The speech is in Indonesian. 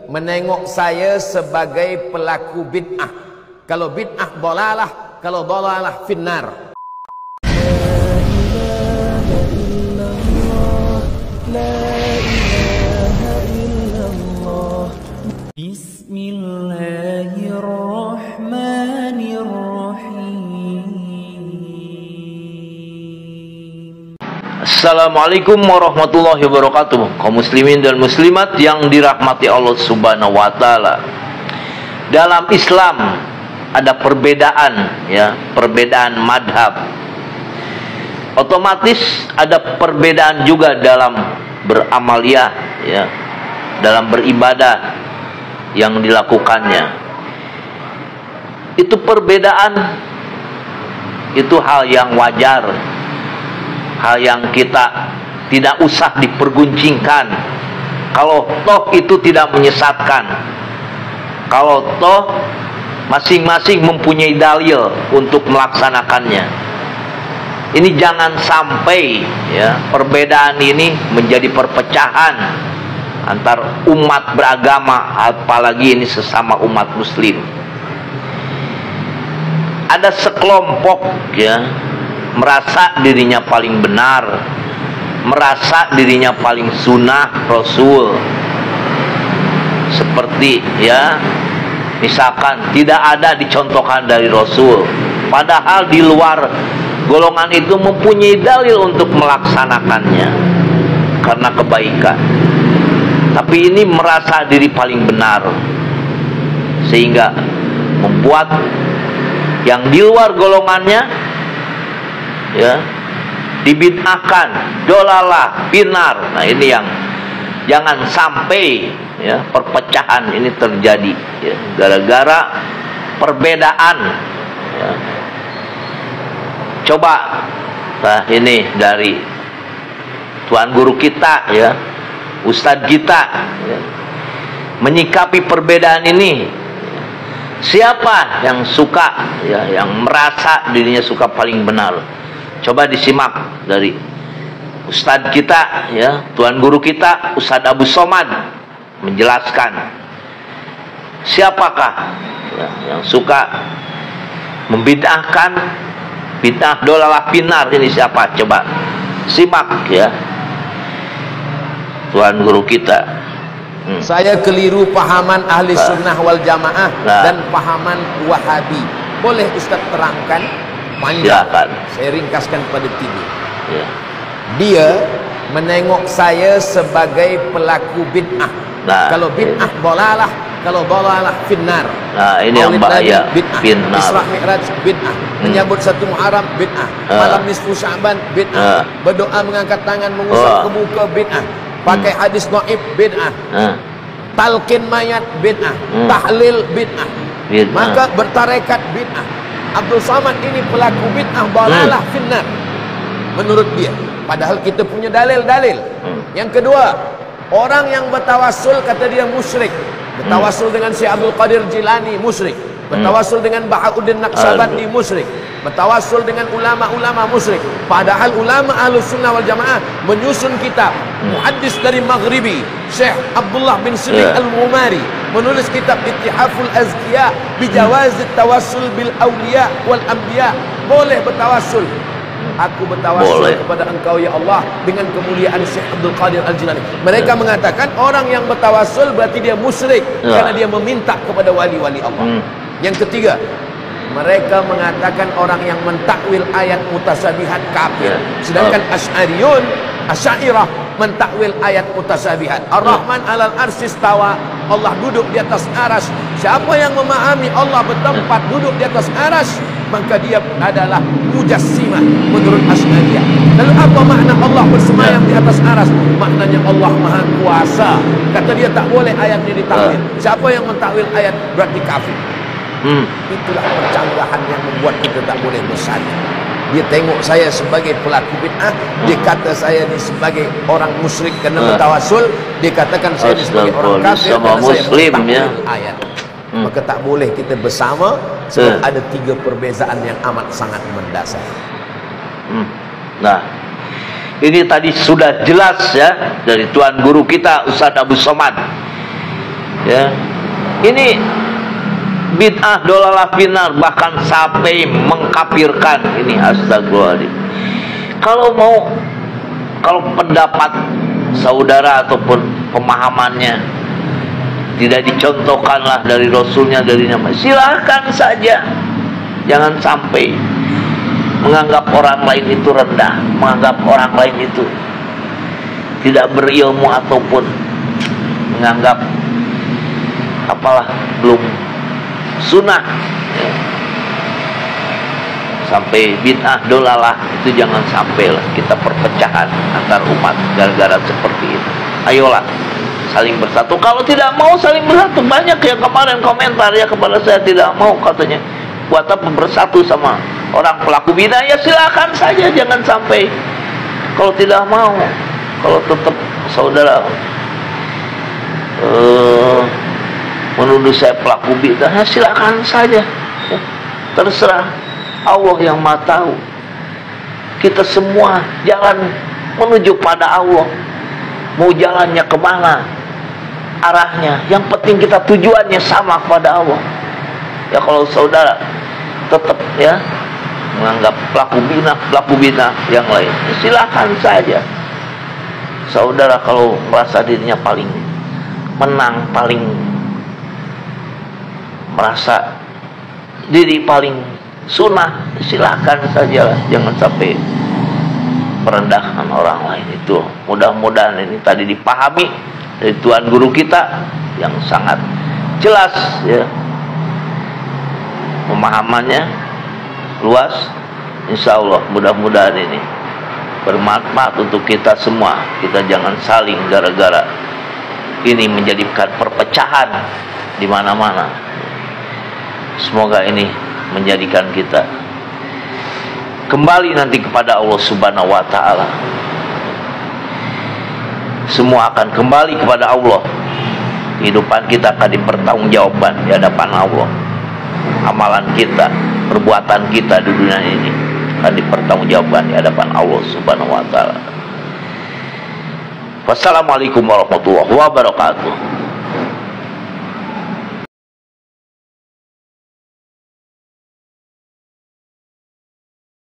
menengok saya sebagai pelaku bid'ah. Kalau bid'ah dalalah, kalau dalalah finnar. Assalamualaikum warahmatullahi wabarakatuh. Kaum muslimin dan muslimat yang dirahmati Allah Subhanahu wa taala. Dalam Islam ada perbedaan, ya, perbedaan madhab. Otomatis ada perbedaan juga dalam beramaliyah, ya, dalam beribadah yang dilakukannya. Itu perbedaan, itu hal yang wajar, hal yang kita tidak usah diperguncingkan. Kalau toh itu tidak menyesatkan, kalau toh masing-masing mempunyai dalil untuk melaksanakannya. Ini jangan sampai, ya, perbedaan ini menjadi perpecahan antar umat beragama, apalagi ini sesama umat muslim. Ada sekelompok, ya, merasa dirinya paling benar, merasa dirinya paling sunnah Rasul. Seperti, ya, misalkan tidak ada dicontohkan dari Rasul, padahal di luar golongan itu mempunyai dalil untuk melaksanakannya karena kebaikan. Tapi ini merasa diri paling benar, sehingga membuat yang di luar golongannya, ya, dibid'ahkan, dolalah, binar. Nah, ini yang jangan sampai, ya, perpecahan ini terjadi, ya, gara-gara perbedaan, ya. Coba, nah, ini dari tuan guru kita, ya, ustadz kita, ya, menyikapi perbedaan ini. Siapa yang suka, ya, yang merasa dirinya suka paling benar? Coba disimak dari ustadz kita, ya, tuan guru kita, Ustadz Abu Somad, menjelaskan siapakah, ya, yang suka membid'ahkan, bid'ah dolalah pinar. Ini siapa? Coba simak, ya, tuan guru kita. Saya keliru pahaman ahli sunnah wal jamaah dan pahaman wahabi. Boleh Ustaz terangkan? Panjang. Silakan. Saya ringkaskan pada tiga. Ya. Dia menengok saya sebagai pelaku bid'ah. Nah, kalau bid'ah dalalah, kalau dalalah finnar. Nah, ini yang bahaya. Bid'ah. Isra Mi'raj bid'ah. Menyambut 1 Muharram bid'ah. Malam nisfu Sya'ban bid'ah. Berdoa mengangkat tangan mengusap ke muka bid'ah. Pakai hadis dhaif bid'ah. Talqin mayat bid'ah. Tahlil bid'ah. Maka bertarekat bid'ah. Abdul Somad ini pelaku bid'ah dalalah finnar menurut dia, padahal kita punya dalil-dalil. Yang kedua, orang yang bertawassul kata dia musyrik. Bertawassul dengan Syekh Abdul Qadir Jilani musyrik. Bertawassul dengan Bahauddin Naqsyabandi musyrik. Bertawassul dengan ulama-ulama musyrik. Padahal ulama Ahlus Sunnah wal Jamaah menyusun kitab. Muhaddis dari Maghribi, Syekh Abdullah bin Siddiq Al-Mumari, menulis kitab Ittihaful Azkiya bijawazit tawassul bil awliya wal anbiya. Boleh bertawassul. Aku bertawassul kepada engkau ya Allah dengan kemuliaan Syekh Abdul Qadir Al-Jilani. Mereka mengatakan orang yang bertawassul berarti dia musyrik, karena dia meminta kepada wali-wali Allah. Yang ketiga, mereka mengatakan orang yang mentakwil ayat mutasabihat kafir. Sedangkan Asy'ariyun, Asy'ariyah mentakwil ayat mutasabihat. Ar-Rahman 'alal arsy istawa, Allah duduk di atas aras. Siapa yang memahami Allah bertempat duduk di atas aras, maka dia adalah mujassimah menurut Asy'ariyah. Lalu apa makna Allah bersemayam di atas aras? Maknanya Allah Maha Kuasa. Kata dia tak boleh ayatnya ditakwil. Siapa yang mentakwil ayat berarti kafir. Itulah percanggahan yang membuat kita tak boleh bersatu. Dia tengok saya sebagai pelaku bid'ah, dia kata saya ni sebagai orang musyrik kerana bertawassul, dia katakan saya ni sebagai orang kafir kerana saya mentakwil ayat. Maka tak boleh kita bersama, sebab ada 3 perbezaan yang amat sangat mendasar. Nah, ini tadi sudah jelas, ya, dari tuan guru kita Ustadz Abu Somad. Ya, ini bid'ah dolalah finar, bahkan sampai mengkafirkan. Ini astagfirullahaladzim. Kalau pendapat saudara ataupun pemahamannya tidak dicontohkanlah dari Rasulnya, dari nama, silahkan saja. Jangan sampai menganggap orang lain itu rendah, menganggap orang lain itu tidak berilmu, ataupun menganggap apalah belum sunnah, ya. Sampai bid'ah dolalah, itu jangan sampailah kita perpecahan antar umat gara-gara seperti itu. Ayolah saling bersatu. Kalau tidak mau saling bersatu, banyak yang kemarin komentar ya kepada saya, tidak mau katanya, buat apa bersatu sama orang pelaku bid'ah? Ya silakan saja, jangan sampai. Kalau tidak mau, kalau tetap saudara menuduh saya pelaku bid'ah, ya silakan saja, ya, terserah. Allah yang Maha tahu. Kita semua jalan menuju pada Allah. Mau jalannya kemana, arahnya, yang penting kita tujuannya sama kepada Allah. Ya kalau saudara tetap ya menganggap pelaku bid'ah yang lain, ya silakan saja. Saudara kalau merasa dirinya paling menang, paling merasa diri paling sunnah, silakan saja, jangan sampai merendahkan orang lain. Itu mudah-mudahan ini tadi dipahami dari Tuan Guru kita yang sangat jelas, ya, pemahamannya luas. Insya Allah mudah-mudahan ini bermanfaat untuk kita semua. Kita jangan saling gara-gara ini menjadikan perpecahan di mana-mana. Semoga ini menjadikan kita kembali nanti kepada Allah Subhanahu wa Ta'ala. Semua akan kembali kepada Allah. Kehidupan kita akan dipertanggungjawabkan di hadapan Allah. Amalan kita, perbuatan kita di dunia ini akan dipertanggungjawabkan di hadapan Allah Subhanahu wa Ta'ala. Wassalamualaikum warahmatullahi wabarakatuh.